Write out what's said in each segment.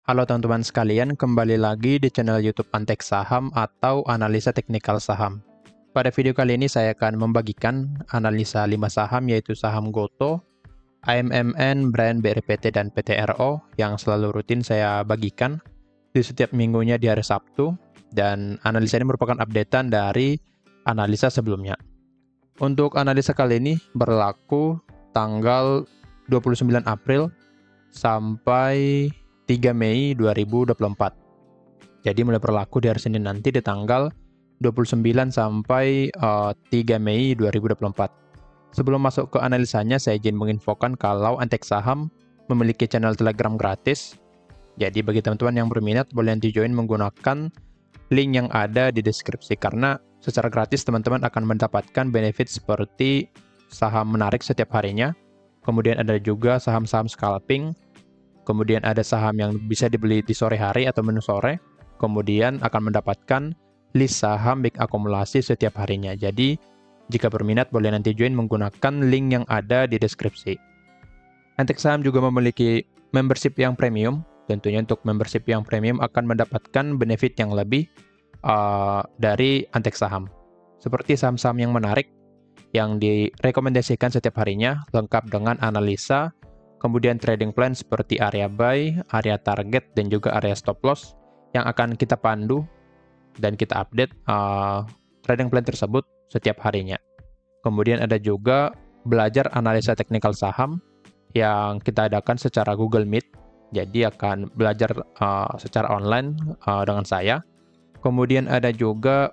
Halo teman-teman sekalian, kembali lagi di channel YouTube Antek Saham atau Analisa Teknikal Saham. Pada video kali ini saya akan membagikan analisa 5 saham yaitu saham Goto, AMMN, Brand, BRPT, dan PTRO yang selalu rutin saya bagikan di setiap minggunya di hari Sabtu, dan analisa ini merupakan updatean dari analisa sebelumnya. Untuk analisa kali ini berlaku tanggal 29 April sampai 3 Mei 2024. Jadi mulai berlaku di hari Senin nanti di tanggal 29 sampai 3 Mei 2024. Sebelum masuk ke analisanya, saya izin menginfokan kalau Antek Saham memiliki channel Telegram gratis. Jadi bagi teman-teman yang berminat boleh nanti join menggunakan link yang ada di deskripsi, karena secara gratis teman-teman akan mendapatkan benefit seperti saham menarik setiap harinya. Kemudian ada juga saham-saham scalping. Kemudian ada saham yang bisa dibeli di sore hari atau menu sore. Kemudian akan mendapatkan list saham big akumulasi setiap harinya. Jadi, jika berminat boleh nanti join menggunakan link yang ada di deskripsi. Antek Saham juga memiliki membership yang premium. Tentunya untuk membership yang premium akan mendapatkan benefit yang lebih dari Antek Saham. Seperti saham-saham yang menarik, yang direkomendasikan setiap harinya, lengkap dengan analisa, kemudian trading plan seperti area buy, area target, dan juga area stop loss yang akan kita pandu dan kita update trading plan tersebut setiap harinya. Kemudian ada juga belajar analisa teknikal saham yang kita adakan secara Google Meet. Jadi akan belajar secara online dengan saya. Kemudian ada juga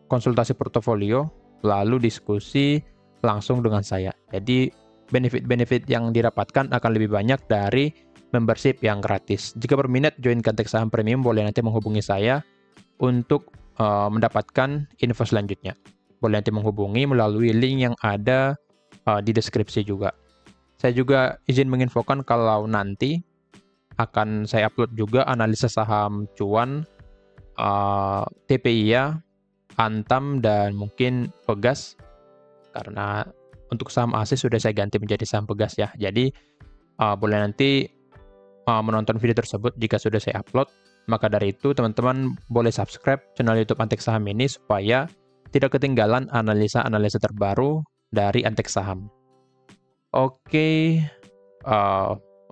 konsultasi portofolio, lalu diskusi langsung dengan saya. Jadi benefit-benefit yang didapatkan akan lebih banyak dari membership yang gratis. Jika berminat join Antek Saham Premium, boleh nanti menghubungi saya untuk mendapatkan info selanjutnya. Boleh nanti menghubungi melalui link yang ada di deskripsi juga. Saya juga izin menginfokan kalau nanti akan saya upload juga analisa saham cuan, TPIA, Antam, dan mungkin Pegas, karena untuk saham ASIS sudah saya ganti menjadi saham Pegas ya. Jadi boleh nanti menonton video tersebut jika sudah saya upload. Maka dari itu teman-teman boleh subscribe channel YouTube Antek Saham ini supaya tidak ketinggalan analisa-analisa terbaru dari Antek Saham. Oke,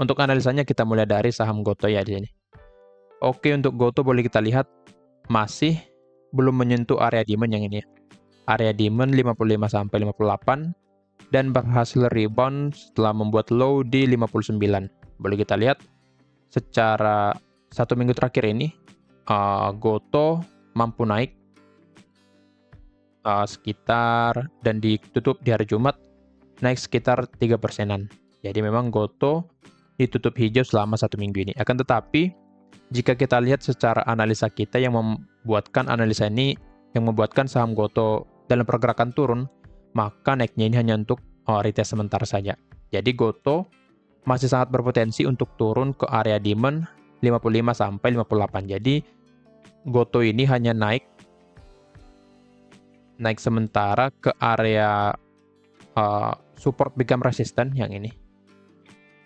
untuk analisanya kita mulai dari saham Goto ya di sini. Oke, untuk Goto boleh kita lihat masih belum menyentuh area demand yang ini ya. Area demand 55 sampai 58 dan berhasil rebound setelah membuat low di 59. Boleh kita lihat secara satu minggu terakhir ini Goto mampu naik sekitar, dan ditutup di hari Jumat naik sekitar 3%-an. Jadi memang Goto ditutup hijau selama satu minggu ini. Akan tetapi jika kita lihat secara analisa kita yang membuatkan analisa ini, yang membuatkan saham Goto dalam pergerakan turun, maka naiknya ini hanya untuk retest sementara saja. Jadi Goto masih sangat berpotensi untuk turun ke area demand 55 sampai 58. Jadi Goto ini hanya naik sementara ke area support become resistant yang ini,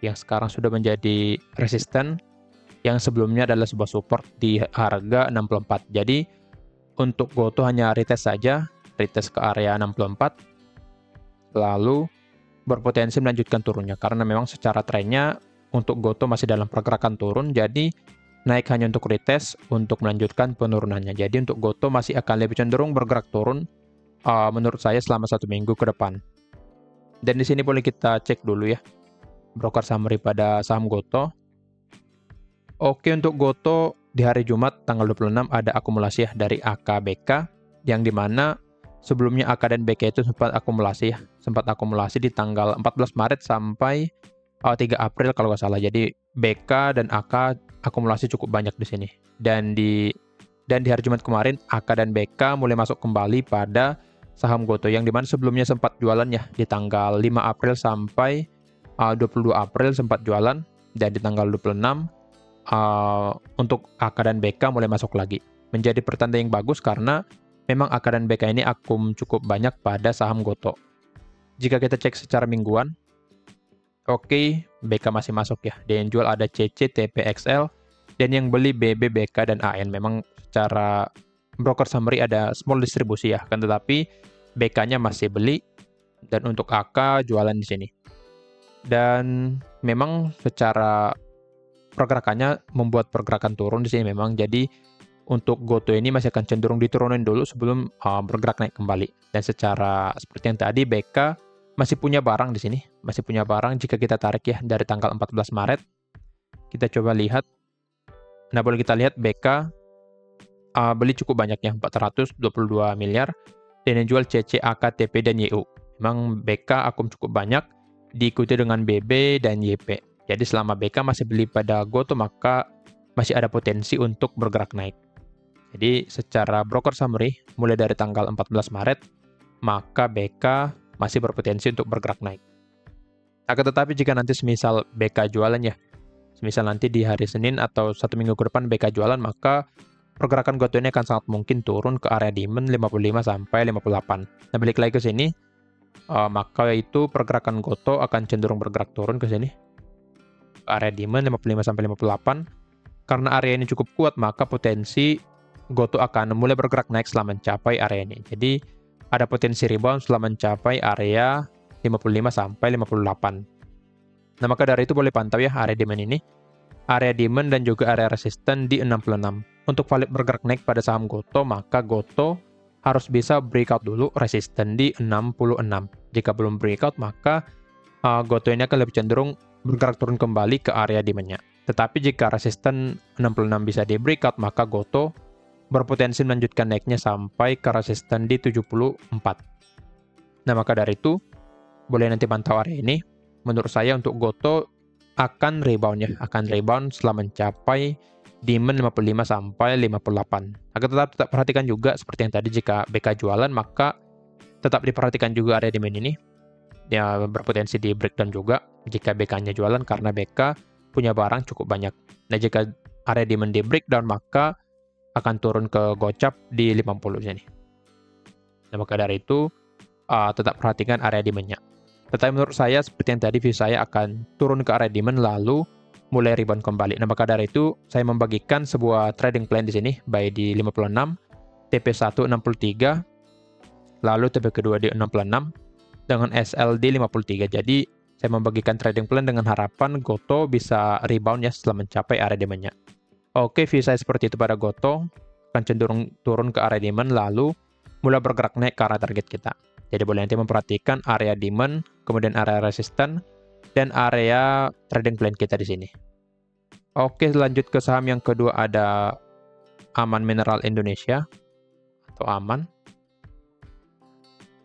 yang sekarang sudah menjadi resisten, yang sebelumnya adalah sebuah support di harga 64. Jadi untuk Goto hanya retest saja, retest ke area 64, lalu berpotensi melanjutkan turunnya, karena memang secara trennya untuk Goto masih dalam pergerakan turun, jadi naik hanya untuk retest untuk melanjutkan penurunannya. Jadi untuk Goto masih akan lebih cenderung bergerak turun menurut saya selama satu minggu ke depan. Dan di sini boleh kita cek dulu ya broker summary pada saham Goto. Oke, untuk Goto di hari Jumat tanggal 26 ada akumulasi ya dari AKBK, yang dimana sebelumnya AK dan BK itu sempat akumulasi di tanggal 14 Maret sampai 3 April kalau nggak salah. Jadi BK dan AK akumulasi cukup banyak di sini. Dan di hari Jumat kemarin AK dan BK mulai masuk kembali pada saham Goto, yang dimana sebelumnya sempat jualan ya di tanggal 5 April sampai 22 April sempat jualan, dan di tanggal 26 untuk AK dan BK mulai masuk lagi. Menjadi pertanda yang bagus karena memang AK dan BK ini akum cukup banyak pada saham Goto. Jika kita cek secara mingguan, oke, BK masih masuk ya. Dia yang jual ada CC, TPXL, Dan yang beli BB, BK, dan AN. Memang secara broker summary ada small distribusi ya, kan tetapi BK-nya masih beli, dan untuk AK jualan di sini. Dan memang secara pergerakannya membuat pergerakan turun di sini memang. Jadi untuk Goto ini masih akan cenderung diturunin dulu sebelum bergerak naik kembali. Dan secara seperti yang tadi, BK masih punya barang di sini, masih punya barang jika kita tarik ya dari tanggal 14 Maret. Kita coba lihat. Nah, boleh kita lihat BK beli cukup banyak ya, 422 miliar, dan yang jual CC, AK, TP, dan YU. Memang BK akum cukup banyak, diikuti dengan BB dan YP. Jadi selama BK masih beli pada Goto, maka masih ada potensi untuk bergerak naik. Jadi secara broker summary, mulai dari tanggal 14 Maret, maka BK masih berpotensi untuk bergerak naik. Akan tetapi jika nanti semisal BK jualan ya, semisal nanti di hari Senin atau 1 minggu ke depan BK jualan, maka pergerakan Goto ini akan sangat mungkin turun ke area demand 55 sampai 58. Nah, balik lagi ke sini, maka itu pergerakan Goto akan cenderung bergerak turun ke sini, ke area demand 55 sampai 58. Karena area ini cukup kuat, maka potensi Goto akan mulai bergerak naik setelah mencapai area ini. Jadi ada potensi rebound setelah mencapai area 55 sampai 58. Nah, maka dari itu boleh pantau ya area demand ini, area demand dan juga area resisten di 66. Untuk valid bergerak naik pada saham Goto, maka Goto harus bisa breakout dulu resisten di 66. Jika belum breakout, maka Goto ini akan lebih cenderung bergerak turun kembali ke area demand-nya. Tetapi jika resisten 66 bisa di breakout, maka Goto berpotensi melanjutkan naiknya sampai ke resisten di 74. Nah, maka dari itu, boleh nanti pantau area ini. Menurut saya untuk Goto akan rebound ya, akan rebound setelah mencapai demand 55 sampai 58. Akan tetap perhatikan juga seperti yang tadi, jika BK jualan, maka tetap diperhatikan juga area demand ini. Dia berpotensi di breakdown juga jika BK-nya jualan, karena BK punya barang cukup banyak. Nah, jika area demand di breakdown, maka akan turun ke gocap di 50 sini. Nah, maka dari itu tetap perhatikan area demand-nya. Tetapi menurut saya seperti yang tadi, view saya akan turun ke area demand lalu mulai rebound kembali. Nah, maka dari itu saya membagikan sebuah trading plan di sini, buy di 56, TP1 63, lalu TP kedua di 66 dengan SL di 53. Jadi saya membagikan trading plan dengan harapan Goto bisa rebound ya setelah mencapai area demand-nya. Oke, view saya seperti itu pada Goto, akan cenderung turun ke area demand lalu mulai bergerak naik ke arah target kita. Jadi boleh nanti memperhatikan area demand, kemudian area resisten, dan area trading plan kita di sini. Oke, lanjut ke saham yang kedua, ada Aman Mineral Indonesia atau Aman.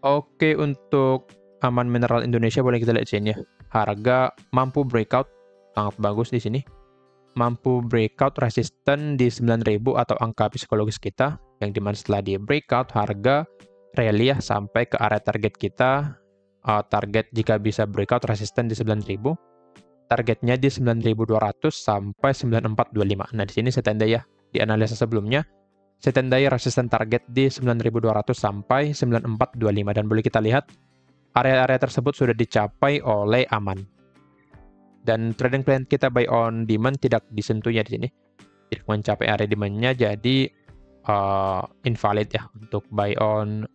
Oke, untuk Aman Mineral Indonesia boleh kita lihat di sini ya. Harga mampu breakout, sangat bagus di sini. Mampu breakout resisten di 9.000 atau angka psikologis kita, yang dimana setelah di breakout harga rally ya sampai ke area target kita. Target jika bisa breakout resisten di 9.000, targetnya di 9.200 sampai 9.425. Nah, di sini saya tandai ya, di analisa sebelumnya saya tandai resisten target di 9.200 sampai 9.425, dan boleh kita lihat area-area tersebut sudah dicapai oleh Aman. Dan trading plan kita buy on demand tidak disentuhnya di sini, tidak mencapai area demand-nya, jadi invalid ya untuk buy on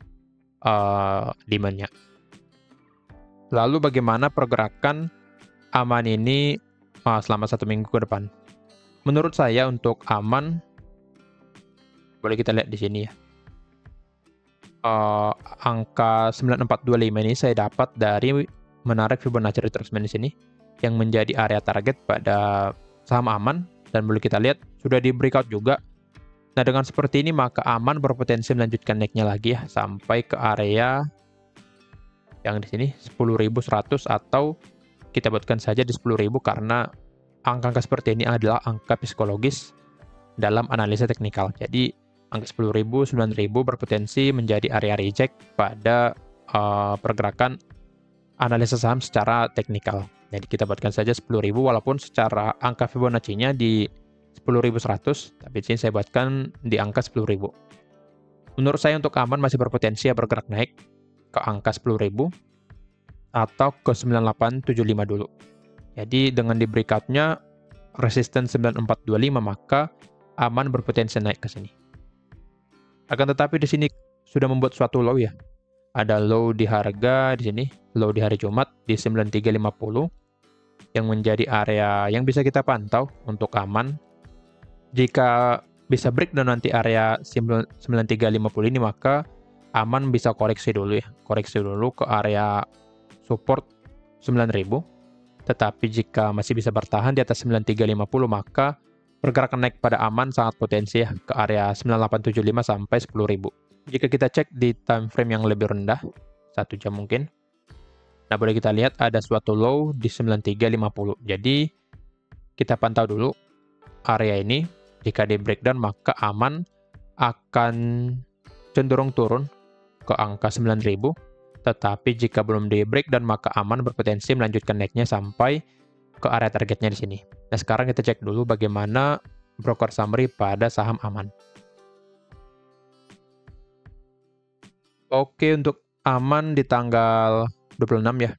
demand-nya. Lalu bagaimana pergerakan Aman ini selama 1 minggu ke depan? Menurut saya untuk Aman, boleh kita lihat di sini ya, angka 9425 ini saya dapat dari menarik Fibonacci retracement di sini, yang menjadi area target pada saham Aman, dan boleh kita lihat sudah di breakout juga. Nah, dengan seperti ini maka Aman berpotensi melanjutkan naiknya lagi ya sampai ke area yang di sini 10.100, atau kita buatkan saja di 10.000 karena angka-angka seperti ini adalah angka psikologis dalam analisa teknikal. Jadi angka 10.000, 9.000 berpotensi menjadi area reject pada pergerakan analisa saham secara teknikal. Jadi kita buatkan saja 10.000 walaupun secara angka Fibonacci-nya di 10.100, tapi di sini saya buatkan di angka 10.000. Menurut saya untuk Aman masih berpotensi ya bergerak naik ke angka 10.000 atau ke 9875 dulu. Jadi dengan di breakout-nya resisten 9425, maka aman berpotensi naik ke sini. Akan tetapi di sini sudah membuat suatu low ya. Ada low di harga di sini, low di hari Jumat di 9350 yang menjadi area yang bisa kita pantau untuk aman. Jika bisa breakdown nanti area 9350 ini, maka aman bisa koreksi dulu ya. Koreksi dulu ke area support 9000. Tetapi jika masih bisa bertahan di atas 9350, maka pergerakan naik pada aman sangat potensi ya ke area 9875 sampai 10.000. Jika kita cek di time frame yang lebih rendah, 1 jam mungkin. Nah, boleh kita lihat ada suatu low di 9350. Jadi, kita pantau dulu area ini. Jika di breakdown, maka aman akan cenderung turun ke angka 9000. Tetapi jika belum di breakdown, maka aman berpotensi melanjutkan naiknya sampai ke area targetnya di sini. Nah, sekarang kita cek dulu bagaimana broker summary pada saham aman. Oke, untuk aman di tanggal 26 ya,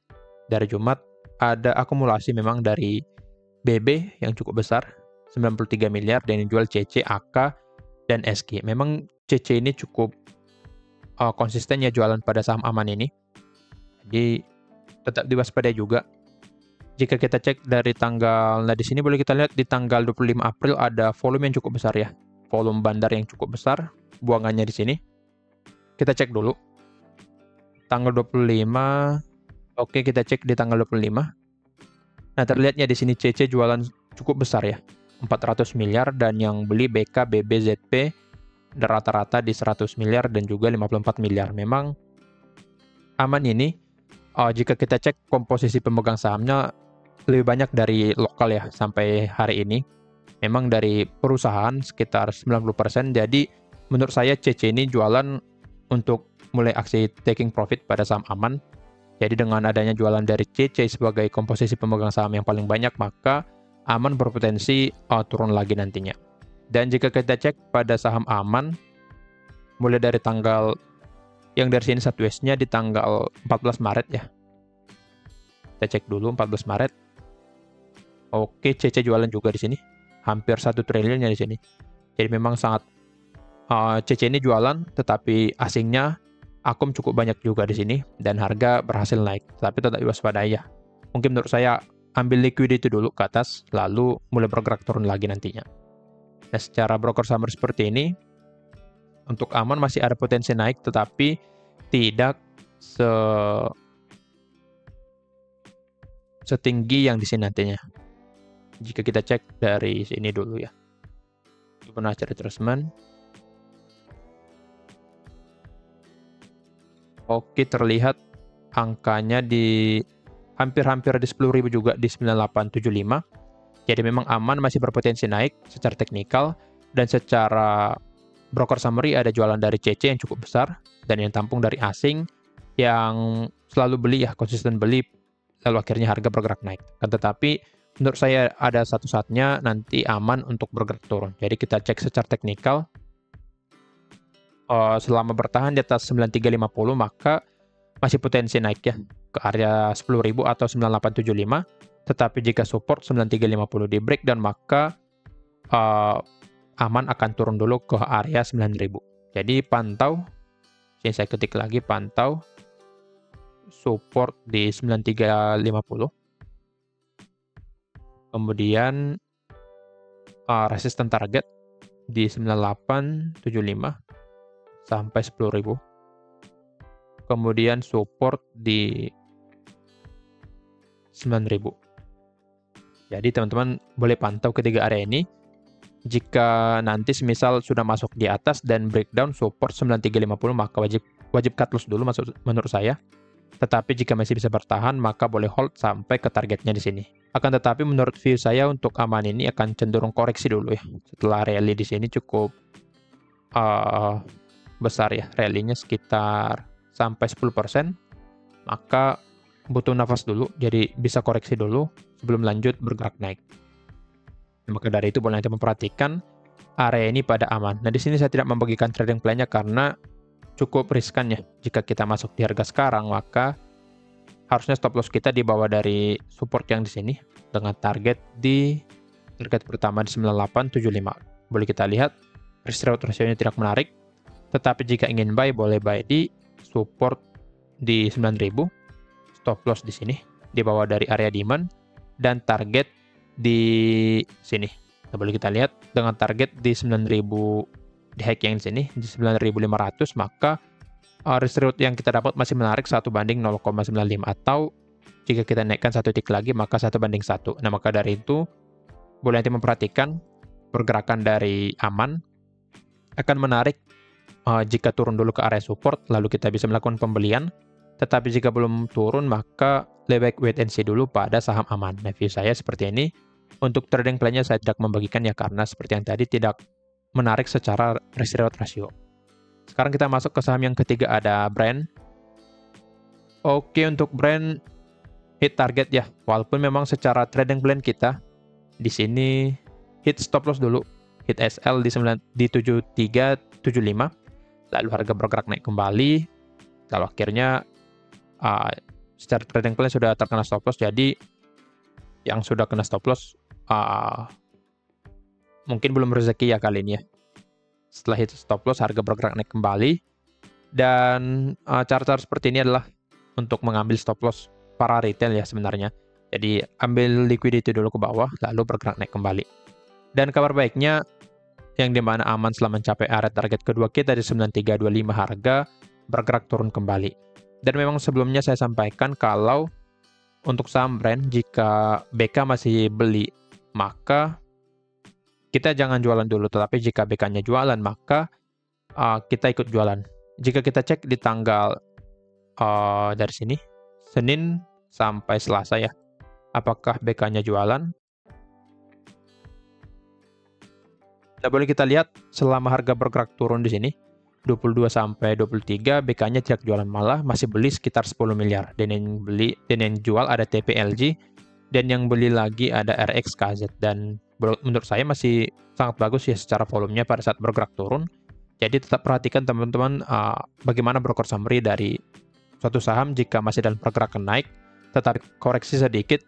dari Jumat, ada akumulasi memang dari BB yang cukup besar, 93 miliar, dan yang jual CC, AK, dan SG. Memang CC ini cukup konsisten ya jualan pada saham aman ini. Jadi, tetap diwaspadai juga. Jika kita cek dari tanggal, nah di sini boleh kita lihat di tanggal 25 April ada volume yang cukup besar ya. Volume bandar yang cukup besar, buangannya di sini. Kita cek dulu. Tanggal 25, oke kita cek di tanggal 25. Nah, terlihatnya di sini CC jualan cukup besar ya. 400 miliar dan yang beli BK, BB, ZP rata-rata di 100 miliar dan juga 54 miliar. Memang aman ini, jika kita cek komposisi pemegang sahamnya lebih banyak dari lokal ya sampai hari ini. Memang dari perusahaan sekitar 90%. Jadi menurut saya CC ini jualan untuk mulai aksi taking profit pada saham aman. Jadi dengan adanya jualan dari CC sebagai komposisi pemegang saham yang paling banyak, maka aman berpotensi turun lagi nantinya. Dan jika kita cek pada saham aman, mulai dari tanggal yang dari sini 1S-nya di tanggal 14 Maret ya. Kita cek dulu 14 Maret. Oke, CC jualan juga di sini. Hampir 1 triliunnya di sini. Jadi memang sangat CC ini jualan, tetapi asingnya akum cukup banyak juga di sini dan harga berhasil naik. Tapi tetap diwaspadai ya. Mungkin menurut saya ambil liquidity dulu ke atas, lalu mulai bergerak turun lagi nantinya. Nah, secara broker summary seperti ini, untuk aman masih ada potensi naik, tetapi tidak setinggi yang di sini nantinya. Jika kita cek dari sini dulu ya. Fibonacci retracement. Oke, terlihat angkanya di hampir-hampir di 10.000 juga di 9875. Jadi memang aman masih berpotensi naik secara teknikal dan secara broker summary ada jualan dari CC yang cukup besar dan yang tampung dari asing yang selalu beli ya, konsisten beli, lalu akhirnya harga bergerak naik. Tetapi menurut saya ada satu saatnya nanti aman untuk bergerak turun. Jadi kita cek secara teknikal. Selama bertahan di atas 9350, maka masih potensi naik ya ke area 10.000 atau 9875. Tetapi jika support 9350 di breakdown, maka aman akan turun dulu ke area 9.000. Jadi pantau, sini saya ketik lagi, pantau support di 9350. Kemudian resisten target di 9875 sampai 10.000. Kemudian support di 9.000. Jadi teman-teman boleh pantau ketiga area ini. Jika nanti semisal sudah masuk di atas dan breakdown support 9350, maka wajib cut loss dulu menurut saya. Tetapi jika masih bisa bertahan, maka boleh hold sampai ke targetnya di sini. Akan tetapi menurut view saya untuk aman ini akan cenderung koreksi dulu ya. Setelah rally di sini cukup besar ya, rally-nya sekitar sampai 10%, maka butuh nafas dulu, jadi bisa koreksi dulu sebelum lanjut bergerak naik. Maka dari itu boleh nanti memperhatikan area ini pada aman. Nah, di sini saya tidak membagikan trading plan-nya karena cukup riskan ya. Jika kita masuk di harga sekarang, maka harusnya stop loss kita di bawah dari support yang di sini dengan target di target pertama di 9875. Boleh kita lihat risk reward ratio-nya tidak menarik, tetapi jika ingin buy boleh buy di support di 9000, stop loss di sini di bawah dari area demand, dan target di sini. Nah, boleh kita lihat dengan target di 9000 di high yang di sini di 9500, maka risk reward yang kita dapat masih menarik 1:0,95, atau jika kita naikkan satu titik lagi maka 1:1. Nah, maka dari itu boleh nanti memperhatikan pergerakan dari aman akan menarik jika turun dulu ke area support, lalu kita bisa melakukan pembelian. Tetapi jika belum turun, maka lebih baik wait and see dulu pada saham aman. Nah, view saya seperti ini. Untuk trading plan-nya saya tidak membagikan ya, karena seperti yang tadi tidak menarik secara risk reward ratio. Sekarang kita masuk ke saham yang ketiga, ada Brand. Oke, untuk Brand hit target ya, walaupun memang secara trading plan kita di sini hit stop loss dulu, hit SL di 7375, lalu harga bergerak naik kembali, lalu akhirnya secara trading plan sudah terkena stop loss. Jadi yang sudah kena stop loss mungkin belum rezeki ya kali ini ya. Setelah hit stop loss, harga bergerak naik kembali, dan cara-cara seperti ini adalah untuk mengambil stop loss para retail ya sebenarnya. Jadi ambil liquidity dulu ke bawah, lalu bergerak naik kembali. Dan kabar baiknya, yang dimana aman setelah mencapai area target kedua kita di 9325, harga bergerak turun kembali. Dan memang sebelumnya saya sampaikan kalau untuk saham Brand, jika BK masih beli, maka kita jangan jualan dulu. Tetapi jika BK-nya jualan, maka kita ikut jualan. Jika kita cek di tanggal dari sini, Senin sampai Selasa ya, apakah BK-nya jualan? Nah, boleh kita lihat selama harga bergerak turun di sini, 22 sampai 23, BK-nya tidak jualan, malah masih beli sekitar 10 miliar. Dan yang jual ada TPLG, dan yang beli lagi ada RXKZ. Dan menurut saya masih sangat bagus ya secara volumenya pada saat bergerak turun. Jadi tetap perhatikan teman-teman bagaimana broker summary dari suatu saham jika masih dalam pergerakan naik, tetapi koreksi sedikit,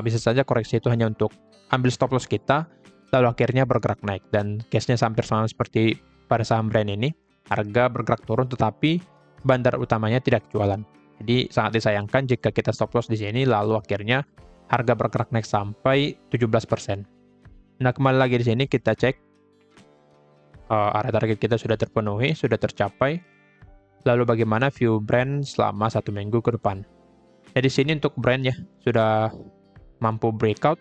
bisa saja koreksi itu hanya untuk ambil stop loss kita, lalu akhirnya bergerak naik. Dan case-nya hampir sama seperti pada saham Brand ini, harga bergerak turun tetapi bandar utamanya tidak jualan. Jadi sangat disayangkan jika kita stop loss di sini, lalu akhirnya harga bergerak naik sampai 17%. Nah, kembali lagi di sini kita cek area target kita sudah terpenuhi, sudah tercapai. Lalu bagaimana view Brand selama 1 minggu ke depan? Nah, di sini untuk Brand ya sudah mampu breakout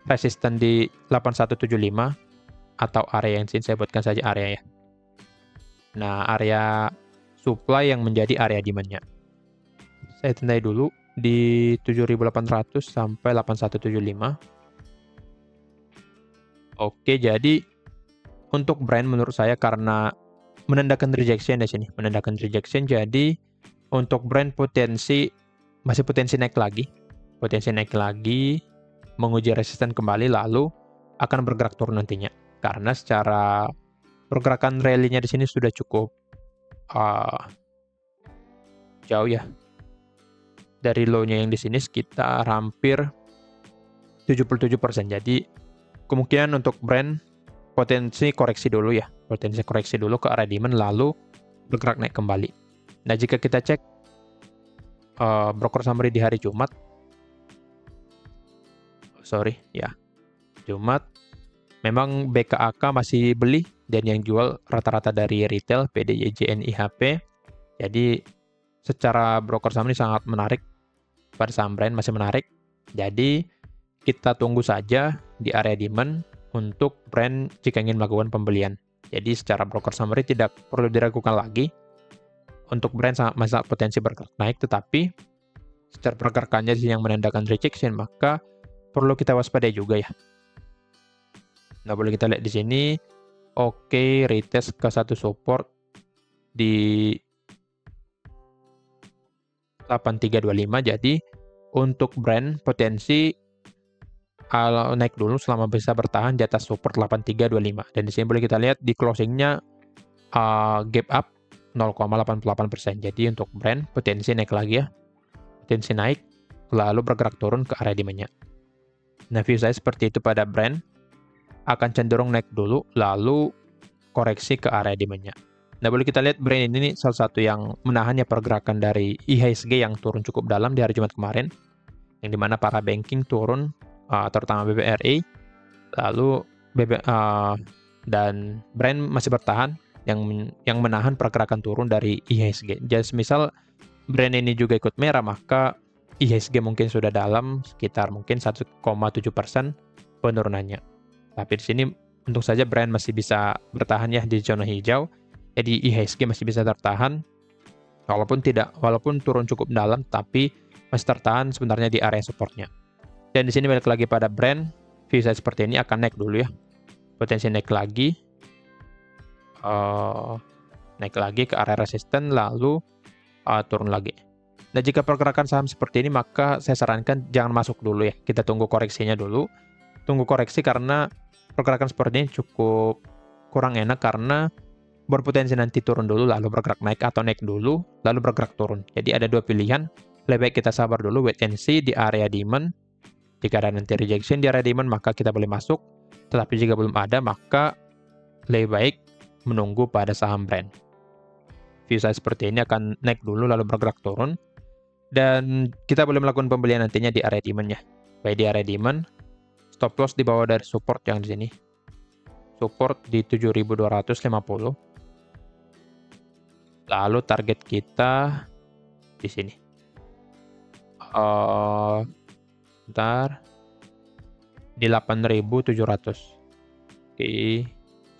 resisten di 8175 atau area yang sini saya buatkan saja area ya. Nah, area supply yang menjadi area demand-nya. Saya tandai dulu di 7800 sampai 8175. Oke, jadi untuk Brand menurut saya karena menandakan rejection di sini, menandakan rejection, jadi untuk Brand masih potensi naik lagi, menguji resisten kembali, lalu akan bergerak turun nantinya. Karena secara pergerakan rally-nya di sini sudah cukup jauh ya. Dari low-nya yang di sini sekitar hampir 77%. Jadi kemungkinan untuk Brand potensi koreksi dulu ke area demand, lalu bergerak naik kembali. Nah, jika kita cek broker summary di hari Jumat, Jumat memang BKAK masih beli, dan yang jual rata-rata dari retail, PDY, JNI, HP. Jadi secara broker saham ini sangat menarik, pada saham Brand masih menarik. Jadi kita tunggu saja di area demand untuk Brand jika ingin melakukan pembelian. Jadi secara broker summary tidak perlu diragukan lagi. Untuk Brand masih potensi bergerak naik, tetapi secara pergerakannya yang menandakan rejection, maka perlu kita waspadai juga ya. Nah, boleh kita lihat di sini. Oke, retest ke satu support di 8325. Jadi untuk Brand potensi naik dulu selama bisa bertahan di atas support 8325. Dan di sini boleh kita lihat di closingnya gap up 0,88%. Jadi untuk Brand potensi naik lagi ya, potensi naik lalu bergerak turun ke area demand-nya. Nah, view saya seperti itu pada brand, akan cenderung naik dulu, lalu koreksi ke area demand-nya. Nah, boleh kita lihat brand ini nih, salah satu yang menahan ya pergerakan dari IHSG yang turun cukup dalam di hari Jumat kemarin, yang dimana para banking turun, terutama BBRI, lalu dan brand masih bertahan, yang menahan pergerakan turun dari IHSG. Jadi misal brand ini juga ikut merah, maka IHSG mungkin sudah dalam sekitar mungkin 1,7% penurunannya. Tapi di sini untung saja brand masih bisa bertahan ya di zona hijau. Jadi IHSG masih bisa tertahan walaupun turun cukup dalam, tapi masih tertahan sebenarnya di area supportnya. Dan di sini balik lagi pada brand, view saya seperti ini akan naik dulu ya. Potensi naik lagi ke area resisten, lalu turun lagi. Nah, jika pergerakan saham seperti ini, maka saya sarankan jangan masuk dulu ya. Kita tunggu koreksinya dulu. Tunggu koreksi karena pergerakan seperti ini cukup kurang enak karena berpotensi nanti turun dulu, lalu bergerak naik, atau naik dulu, lalu bergerak turun. Jadi ada dua pilihan. Lebih baik kita sabar dulu, wait and see di area demand. Jika ada nanti rejection di area demand, maka kita boleh masuk. Tetapi jika belum ada, maka lebih baik menunggu pada saham brand. View saya seperti ini akan naik dulu lalu bergerak turun. Dan kita boleh melakukan pembelian nantinya di area demand-nya. Baik di area demand, stop loss di bawah dari support yang di sini. Support di 7.250. Lalu target kita di sini. Di 8.700. Oke,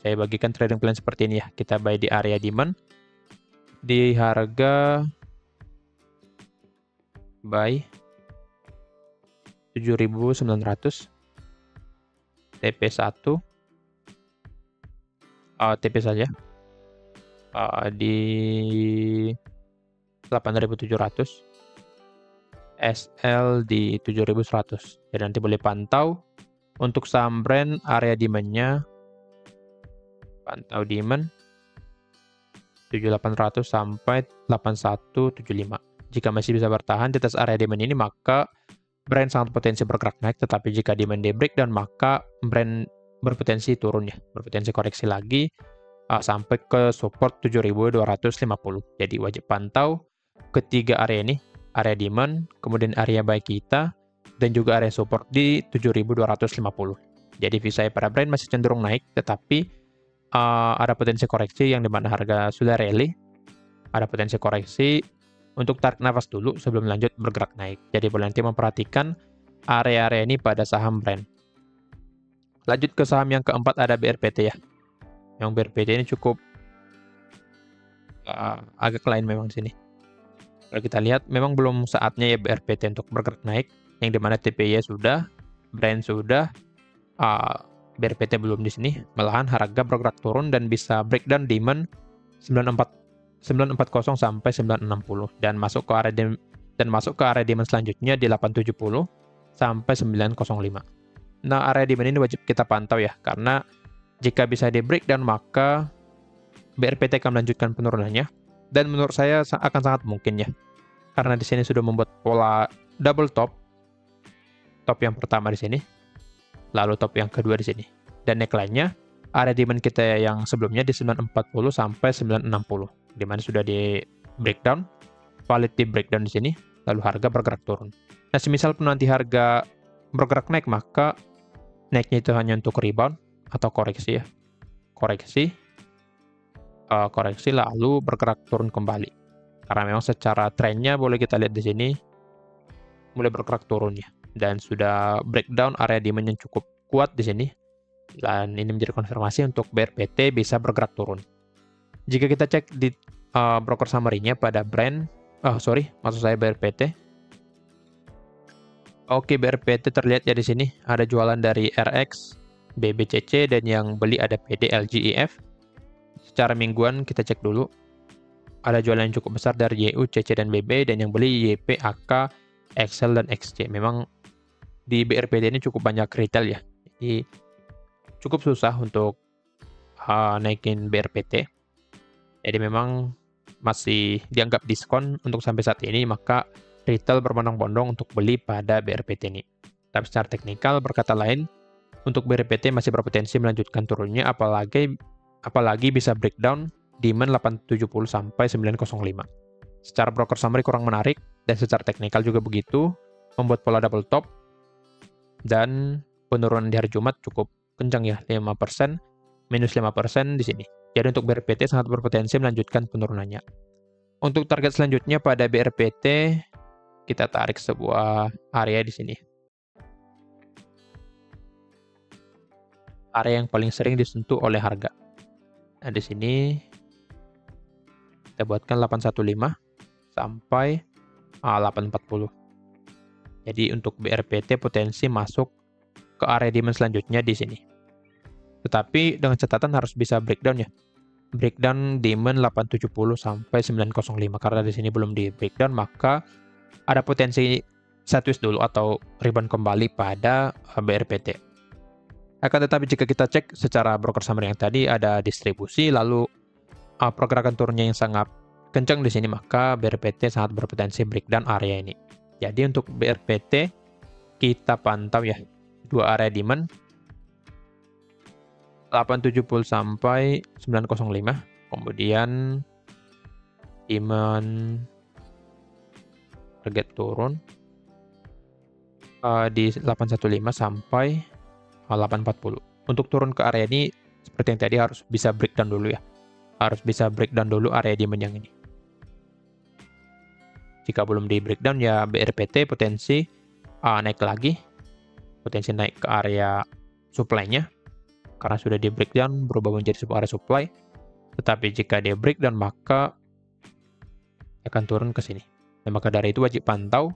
saya bagikan trading plan seperti ini ya. Kita buy di area demand. Di harga buy 7.900, TP1, TP saja di 8.700, SL di 7.100. Jadi nanti boleh pantau untuk saham brand area demand-nya, pantau demand 7.800 sampai 8.175. Jika masih bisa bertahan di atas area demand ini, maka brand sangat potensi bergerak naik, tetapi jika demand di breakdown, maka brand berpotensi turun ya, berpotensi koreksi lagi sampai ke support 7.250. Jadi wajib pantau ketiga area ini, area demand, kemudian area buy kita, dan juga area support di 7.250. Jadi view saya pada brand masih cenderung naik, tetapi ada potensi koreksi yang dimana harga sudah rally, ada potensi koreksi untuk tarik nafas dulu sebelum lanjut bergerak naik. Jadi boleh nanti memperhatikan area-area ini pada saham brand. Lanjut ke saham yang keempat, ada BRPT ya. Yang BRPT ini cukup agak lain memang di sini. Kalau kita lihat, memang belum saatnya ya BRPT untuk bergerak naik, yang dimana TPY sudah, brand sudah, BRPT belum di sini. Malahan harga bergerak turun dan bisa breakdown demand 940 sampai 960 dan masuk ke area demand selanjutnya di 870 sampai 905. Nah, area demand ini wajib kita pantau ya, karena jika bisa di breakdown, maka BRPT akan melanjutkan penurunannya, dan menurut saya akan sangat mungkin ya, karena di sini sudah membuat pola double top yang pertama di sini, lalu top yang kedua di sini, dan neckline-nya area demand kita yang sebelumnya di 940 sampai 960, di mana sudah di breakdown, valid di breakdown di sini, lalu harga bergerak turun. Nah, semisal pun nanti harga bergerak naik, maka naiknya itu hanya untuk rebound atau koreksi ya, koreksi lalu bergerak turun kembali. Karena memang secara trennya boleh kita lihat di sini mulai bergerak turun ya, dan sudah breakdown area demand yang cukup kuat di sini. Dan ini menjadi konfirmasi untuk BRPT bisa bergerak turun. Jika kita cek di broker summary-nya pada brand, maksud saya BRPT. Oke, BRPT terlihat ya di sini ada jualan dari RX, BBCC, dan yang beli ada PD, LGIF. Secara mingguan kita cek dulu. Ada jualan yang cukup besar dari YU, CC, dan BB, dan yang beli YP, AK, XL, dan XC. Memang di BRPT ini cukup banyak retail ya. Jadi cukup susah untuk naikin BRPT. Jadi memang masih dianggap diskon untuk sampai saat ini, maka retail berbondong-bondong untuk beli pada BRPT ini. Tapi secara teknikal, berkata lain, untuk BRPT masih berpotensi melanjutkan turunnya, apalagi bisa breakdown demand 870 sampai 905. Secara broker summary kurang menarik, dan secara teknikal juga begitu, membuat pola double top, dan penurunan di hari Jumat cukup kencang ya, 5%, minus 5% di sini. Jadi untuk BRPT sangat berpotensi melanjutkan penurunannya. Untuk target selanjutnya pada BRPT, kita tarik sebuah area di sini. Area yang paling sering disentuh oleh harga. Nah, di sini kita buatkan 815 sampai 840. Jadi untuk BRPT potensi masuk ke area demand selanjutnya di sini. Tetapi dengan catatan harus bisa breakdown ya. Breakdown demand 870 sampai 905, karena di sini belum di breakdown, maka ada potensi sideways dulu atau rebound kembali pada BRPT. Akan tetapi jika kita cek secara broker summary yang tadi ada distribusi, lalu pergerakan turunnya yang sangat kencang di sini, maka BRPT sangat berpotensi breakdown area ini. Jadi untuk BRPT kita pantau ya dua area demand 870 sampai 905, kemudian demand target turun di 815 sampai 840. Untuk turun ke area ini seperti yang tadi harus bisa breakdown dulu ya. Harus bisa breakdown dulu area demand yang ini. Jika belum di breakdown ya BRPT potensi naik lagi. Potensi naik ke area supply-nya. Karena sudah di breakdown berubah menjadi sebuah area supply. Tetapi jika dia breakdown maka akan turun ke sini. Dan maka dari itu wajib pantau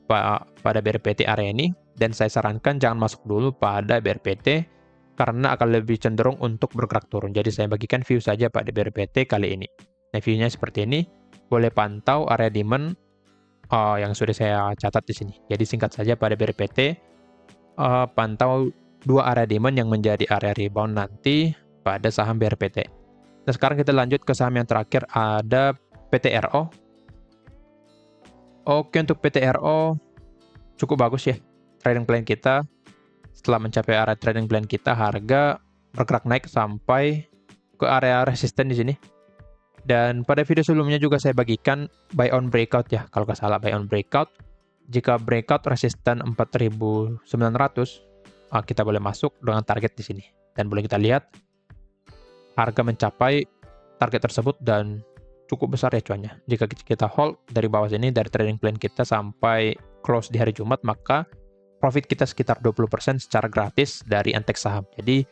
pada BRPT area ini, dan saya sarankan jangan masuk dulu pada BRPT karena akan lebih cenderung untuk bergerak turun. Jadi saya bagikan view saja pada BRPT kali ini. Nah, view-nya seperti ini. Boleh pantau area demand yang sudah saya catat di sini. Jadi singkat saja pada BRPT pantau dua area demand yang menjadi area rebound nanti pada saham BRPT. Nah, sekarang kita lanjut ke saham yang terakhir, ada PTRO. Oke, untuk PTRO cukup bagus ya trading plan kita. Setelah mencapai area trading plan kita, harga bergerak naik sampai ke area resisten di sini. Dan pada video sebelumnya juga saya bagikan buy on breakout ya, kalau nggak salah buy on breakout. Jika breakout resisten 4.900, kita boleh masuk dengan target di sini. Dan boleh kita lihat harga mencapai target tersebut dan cukup besar ya cuannya. Jika kita hold dari bawah sini, dari trading plan kita sampai close di hari Jumat, maka profit kita sekitar 20% secara gratis dari Antek Saham. Jadi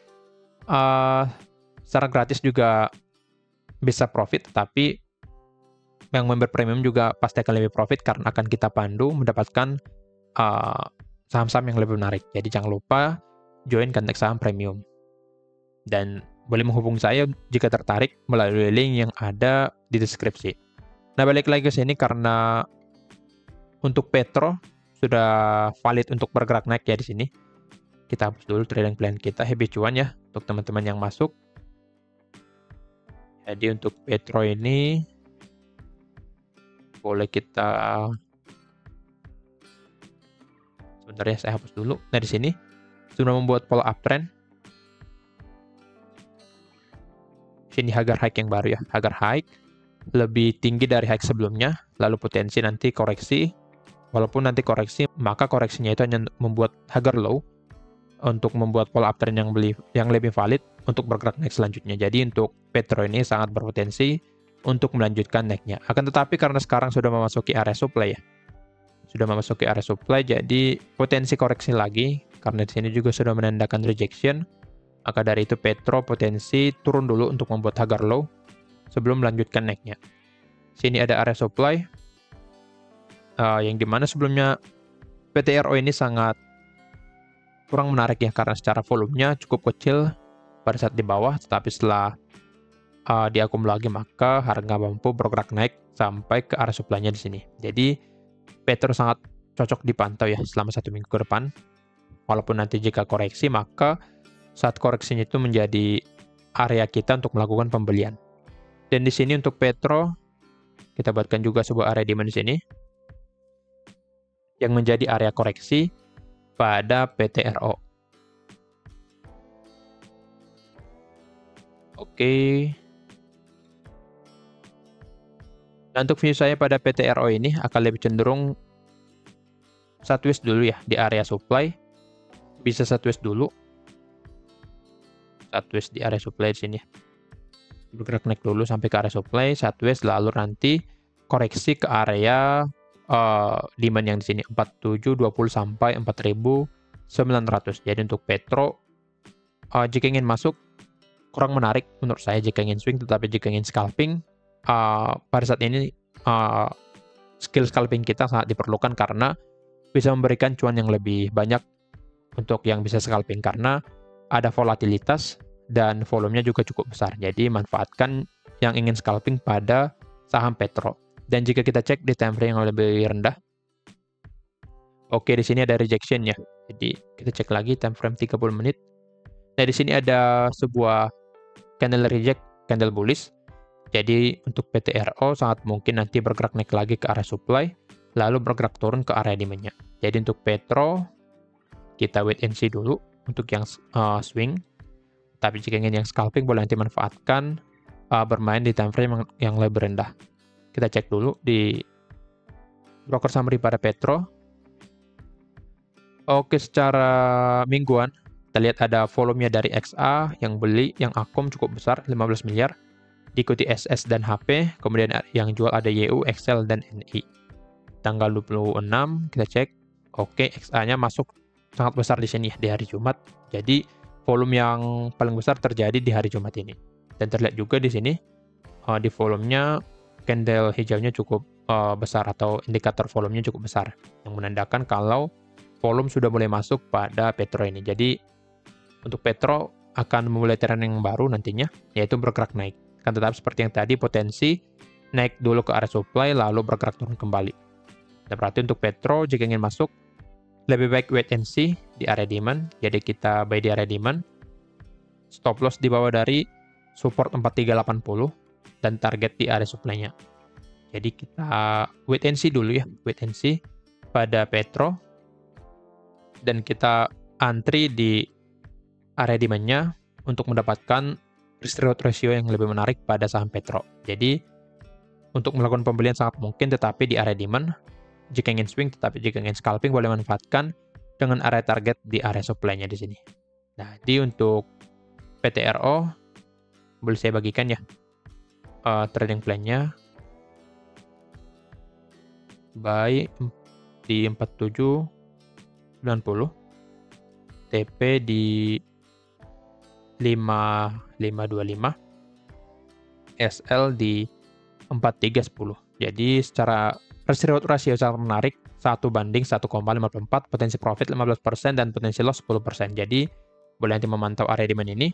secara gratis juga bisa profit, tetapi yang member premium juga pasti akan lebih profit karena akan kita pandu mendapatkan saham-saham yang lebih menarik. Jadi jangan lupa join Antek Saham Premium. Dan boleh menghubungi saya jika tertarik melalui link yang ada di deskripsi. Nah, balik lagi ke sini karena untuk Petro sudah valid untuk bergerak naik ya di sini. Kita hapus dulu trading plan kita, happy cuan ya untuk teman-teman yang masuk. Jadi untuk Petro ini boleh kita sebentar ya, saya hapus dulu. Nah, di sini sudah membuat pola uptrend. Sini Hagar high yang baru ya, Hagar high lebih tinggi dari high sebelumnya, lalu potensi nanti koreksi. Walaupun nanti koreksi, maka koreksinya itu hanya membuat Hagar low untuk membuat pola uptrend yang lebih valid untuk bergerak naik selanjutnya. Jadi untuk Petro ini sangat berpotensi untuk melanjutkan naiknya. Akan tetapi karena sekarang sudah memasuki area supply ya, sudah memasuki area supply, jadi potensi koreksi lagi karena di sini juga sudah menandakan rejection. Maka dari itu Petro potensi turun dulu untuk membuat Hagar low sebelum melanjutkan naiknya. Sini ada area supply yang dimana sebelumnya PTRO ini sangat kurang menarik ya karena secara volumenya cukup kecil pada saat di bawah, tetapi setelah diakumulasi maka harga mampu bergerak naik sampai ke area supply-nya di sini. Jadi Petro sangat cocok dipantau ya selama 1 minggu ke depan. Walaupun nanti jika koreksi, maka saat koreksinya itu menjadi area kita untuk melakukan pembelian. Dan di sini untuk Petro kita buatkan juga sebuah area demand di sini yang menjadi area koreksi pada PTRO. Oke. Nah, untuk view saya pada PTRO ini akan lebih cenderung sideways dulu ya di area supply. Bisa sideways dulu. Sideways di area supply di sini. Bergerak naik dulu sampai ke area supply, sideways, lalu nanti koreksi ke area demand yang di sini 4720 sampai 4900. Jadi untuk Petro jika ingin masuk kurang menarik menurut saya jika ingin swing, tetapi jika ingin scalping pada saat ini skill scalping kita sangat diperlukan karena bisa memberikan cuan yang lebih banyak untuk yang bisa scalping karena ada volatilitas dan volumenya juga cukup besar. Jadi manfaatkan yang ingin scalping pada saham Petro. Dan jika kita cek di time frame yang lebih rendah, oke, di sini ada rejection ya. Jadi kita cek lagi time frame 30 menit. Nah, di sini ada sebuah candle reject, candle bullish. Jadi untuk PTRO sangat mungkin nanti bergerak naik lagi ke area supply, lalu bergerak turun ke area demand-nya. Jadi untuk Petro, kita wait and see dulu untuk yang swing. Tapi jika ingin yang scalping, boleh nanti manfaatkan bermain di time frame yang lebih rendah. Kita cek dulu di broker summary pada Petro. Oke, secara mingguan, kita lihat ada volumenya dari XA yang beli, yang akum cukup besar, 15 miliar. Diikuti SS dan HP, kemudian yang jual ada YU, XL, dan NI. Tanggal 26, kita cek. Oke, XA-nya masuk sangat besar di sini ya, di hari Jumat. Jadi, volume yang paling besar terjadi di hari Jumat ini. Dan terlihat juga di sini, di volumenya, candle hijaunya cukup besar atau indikator volumenya cukup besar. Yang menandakan kalau volume sudah mulai masuk pada Petro ini. Jadi, untuk Petro akan memulai tren yang baru nantinya, yaitu bergerak naik. Kan tetap seperti yang tadi, potensi naik dulu ke area supply, lalu bergerak turun kembali. Dan berarti untuk Petro, jika ingin masuk, lebih baik wait and see di area demand. Jadi kita buy di area demand. Stop loss di bawah dari support 4380 dan target di area supply-nya. Jadi kita wait and see dulu ya, wait and see pada Petro. Dan kita antri di area demand-nya untuk mendapatkan risk-reward ratio yang lebih menarik pada saham Petro. Jadi untuk melakukan pembelian sangat mungkin, tetapi di area demand. Jika ingin swing, tetapi jika ingin scalping, boleh manfaatkan dengan area target di area supply-nya di sini. Nah, di untuk PTRO, boleh saya bagikan ya trading plan-nya. Buy di 4790, TP di 5525, SL di 4310. Jadi secara risk-reward ratio sangat menarik, 1:1,54, potensi profit 15% dan potensi loss 10%. Jadi boleh nanti memantau area demand ini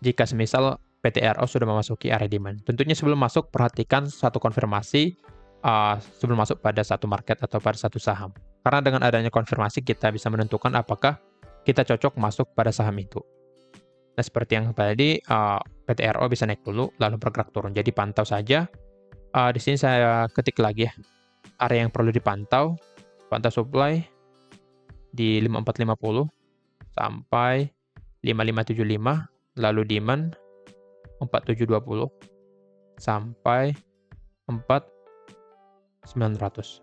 jika semisal PTRO sudah memasuki area demand. Tentunya sebelum masuk, perhatikan satu konfirmasi sebelum masuk pada satu market atau pada satu saham. Karena dengan adanya konfirmasi, kita bisa menentukan apakah kita cocok masuk pada saham itu. Nah, seperti yang tadi, PTRO bisa naik dulu, lalu bergerak turun. Jadi pantau saja. Di sini saya ketik lagi ya, area yang perlu dipantau. Pantau supply di 5450 sampai 5575, lalu demand 4720 sampai 4900.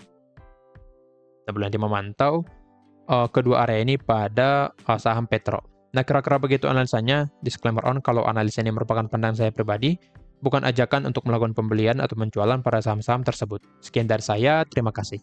Kita boleh nanti memantau kedua area ini pada saham Petro. Nah, kira-kira begitu analisanya. Disclaimer on, kalau analisa ini merupakan pandangan saya pribadi, bukan ajakan untuk melakukan pembelian atau penjualan pada saham-saham tersebut. Sekian dari saya, terima kasih.